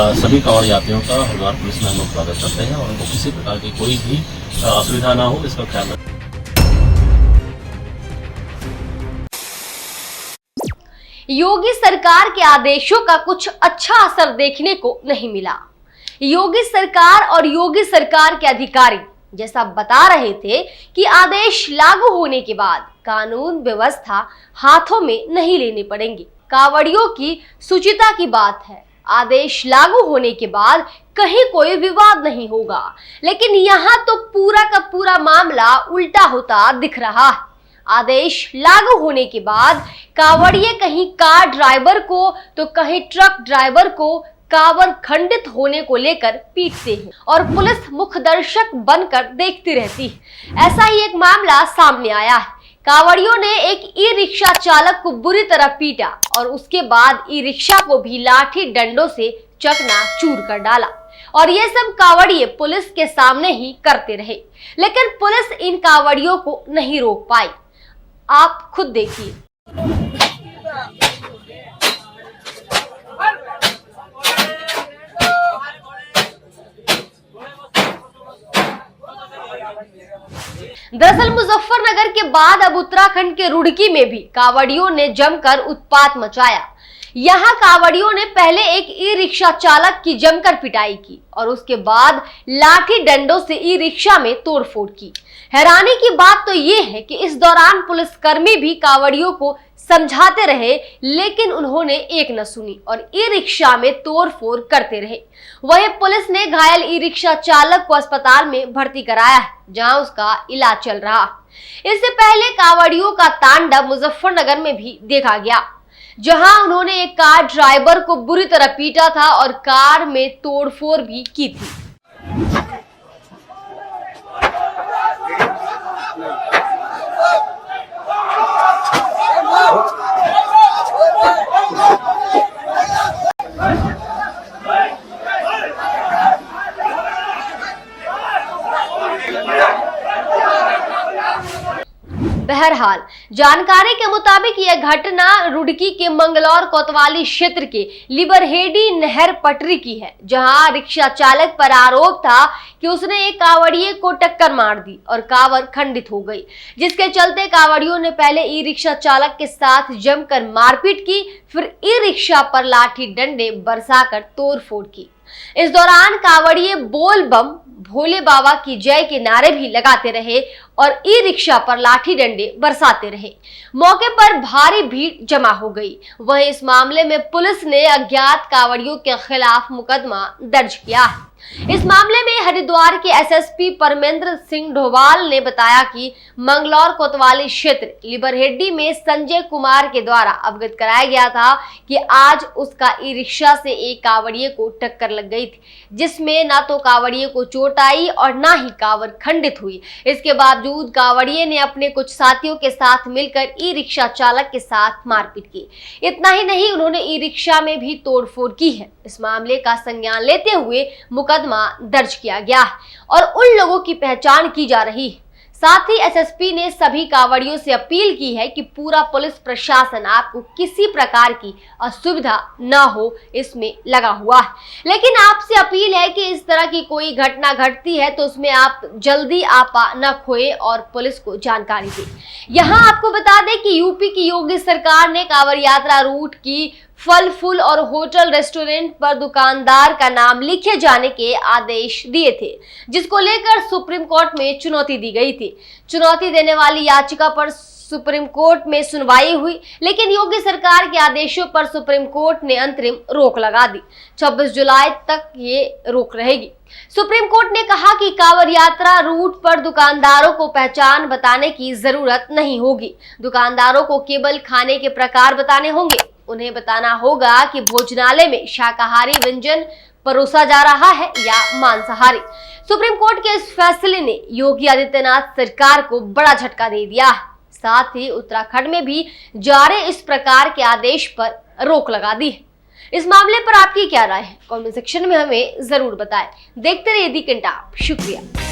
सभी कांवड़ यात्रियों का हरिद्वार पुलिस में हम लोग स्वागत करते हैं और उनको किसी प्रकार की कोई भी असुविधा ना हो इसका ख्याल रखें। योगी सरकार के आदेशों का कुछ अच्छा असर देखने को नहीं मिला। योगी सरकार और योगी सरकार के अधिकारी जैसा बता रहे थे कि आदेश लागू होने के बाद कानून व्यवस्था हाथों में नहीं लेने पड़ेंगे। कांवड़ियों की सुचिता की बात है, आदेश लागू होने के बाद कहीं कोई विवाद नहीं होगा, लेकिन यहाँ तो पूरा का पूरा मामला उल्टा होता दिख रहा है। आदेश लागू होने के बाद कांवड़िए कहीं कार ड्राइवर को तो कहीं ट्रक ड्राइवर को कांवड़ खंडित होने को लेकर पीटते हैं और पुलिस मुख्य दर्शक बनकर देखती रहती है। ऐसा ही एक मामला सामने आया है। कांवड़ियों ने एक ई रिक्शा चालक को बुरी तरह पीटा और उसके बाद ई रिक्शा को भी लाठी डंडों से चकनाचूर कर डाला और ये सब कांवड़िए पुलिस के सामने ही करते रहे, लेकिन पुलिस इन कांवड़ियों को नहीं रोक पाई। आप खुद देखिए। दरअसल मुजफ्फरनगर के बाद अब उत्तराखंड के रुड़की में भी कांवड़ियों ने जमकर उत्पात मचाया। यहाँ कांवड़ियों ने पहले एक ई रिक्शा चालक की जमकर पिटाई की और उसके बाद लाठी डंडों से ई रिक्शा में तोड़फोड़ की। हैरानी की बात तो ये है कि इस दौरान पुलिसकर्मी भी कांवड़ियों को समझाते रहे, लेकिन उन्होंने एक न सुनी और ई रिक्शा में तोड़फोड़ करते रहे। वहीं पुलिस ने घायल ई रिक्शा चालक को अस्पताल में भर्ती कराया है, जहां उसका इलाज चल रहा है। इससे पहले कांवड़ियों का तांडव मुजफ्फरनगर में भी देखा गया, जहां उन्होंने एक कार ड्राइवर को बुरी तरह पीटा था और कार में तोड़फोड़ भी की थी। बहरहाल जानकारी के मुताबिक यह घटना रुड़की के मंगलौर कोतवाली क्षेत्र के लिबरहेडी नहर पटरी की है, जहां रिक्शा चालक पर आरोप था कि उसने एक कांवड़िए को टक्कर मार दी और कांवड़ खंडित हो गई, जिसके चलते कांवड़ियों ने पहले ई रिक्शा चालक के साथ जमकर मारपीट की, फिर ई रिक्शा पर लाठी डंडे बरसाकर तोड़फोड़ की। इस दौरान कांवड़िए बोल बम भोले बाबा की जय के नारे भी लगाते रहे और ई रिक्शा पर लाठी डंडे बरसाते रहे। मौके पर भारी भीड़ जमा हो गई। वहीं इस मामले में पुलिस ने अज्ञात कांवड़ियों के खिलाफ मुकदमा दर्ज किया है। इस मामले में हरिद्वार के एसएसपी परमेंद्र सिंह ढोभाल ने बताया कि मंगलौर कोतवाली क्षेत्र लिबरहेडी में संजय कुमार के द्वारा अवगत कराया गया था कि आज उसका ई रिक्शा से एक कांवड़िए को टक्कर लग गई थी, जिसमें ना तो कांवड़िए को चोट आई और ना ही कांवड़ खंडित हुई। इसके बावजूद कांवड़िए ने अपने कुछ साथियों के साथ मिलकर ई रिक्शा चालक के साथ मारपीट की। इतना ही नहीं, उन्होंने ई रिक्शा में भी तोड़फोड़ की है। इस मामले का संज्ञान लेते हुए मुकदमा दर्ज किया गया है और उन लोगों की पहचान की जा रही है। साथ ही एसएसपी ने सभी कांवड़ियों से अपील की है कि पूरा पुलिस प्रशासन आपको किसी प्रकार की असुविधा न हो इसमें लगा हुआ है, लेकिन आपसे अपील है कि इस तरह की कोई घटना घटती है तो उसमें आप जल्दी आपा न खोए और पुलिस को जानकारी दें। यहाँ आपको बता दें कि यूपी की योगी सरकार ने कांवड़ यात्रा रूट की फल फूल और होटल रेस्टोरेंट पर दुकानदार का नाम लिखे जाने के आदेश दिए थे, जिसको लेकर सुप्रीम कोर्ट में चुनौती दी गई थी। चुनौती देने वाली याचिका पर सुप्रीम कोर्ट में सुनवाई हुई, लेकिन योगी सरकार के आदेशों पर सुप्रीम कोर्ट ने अंतरिम रोक लगा दी। 26 जुलाई तक ये रोक रहेगी। सुप्रीम कोर्ट ने कहा कि कांवड़ यात्रा रूट पर दुकानदारों को पहचान बताने की जरूरत नहीं होगी। दुकानदारों को केवल खाने के प्रकार बताने होंगे। उन्हें बताना होगा कि भोजनालय में शाकाहारी व्यंजन परोसा जा रहा है या मांसाहारी। सुप्रीम कोर्ट के इस फैसले ने योगी आदित्यनाथ सरकार को बड़ा झटका दे दिया है। साथ ही उत्तराखंड में भी जारी इस प्रकार के आदेश पर रोक लगा दी है। इस मामले पर आपकी क्या राय है? कमेंट सेक्शन में हमें जरूर बताएं। देखते रहिए दी कंटाप। शुक्रिया।